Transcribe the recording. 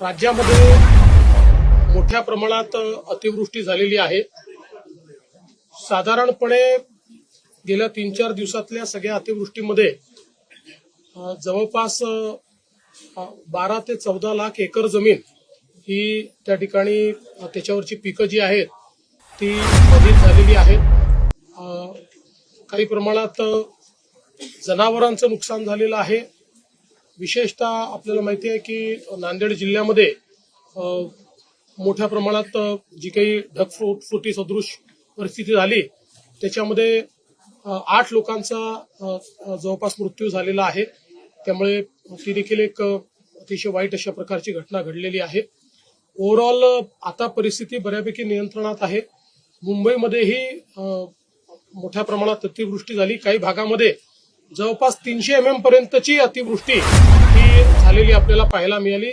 राज्यामध्ये मोठ्या प्रमाणात अतिवृष्टी झालेली आहे। साधारणपणे गेल्या 3-4 दिवसातल्या सगळ्या अतिवृष्टीमध्ये जवळपास 12 ते 14 लाख एकर जमीन ही त्या ठिकाणी त्याच्यावरची पिकं जी आहेत ती बाधित झालेली आहेत। काही प्रमाणात जनावरांचं नुकसान झालेलं आहे। विशेषतः आपल्याला माहिती आहे की नांदेड जिल्ह्यामध्ये मोठ्या प्रमाणात जी काही ढगफुटी सदृश परिस्थिती झाली त्याच्यामध्ये 8 लोकांचा जवळपास मृत्यू झालेला आहे। त्यामुळे ती देखील एक अतिशय वाईट अशा प्रकारची घटना घडलेली आहे। ओव्हरऑल आता परिस्थिती बऱ्यापैकी नियंत्रणात आहे। मुंबईमध्येही मोठ्या प्रमाणात अतिवृष्टी झाली। काही भागामध्ये जवळपास 300 mm पर्यंतची अतिवृष्टी ही झालेली आपल्याला पाहायला मिळाली।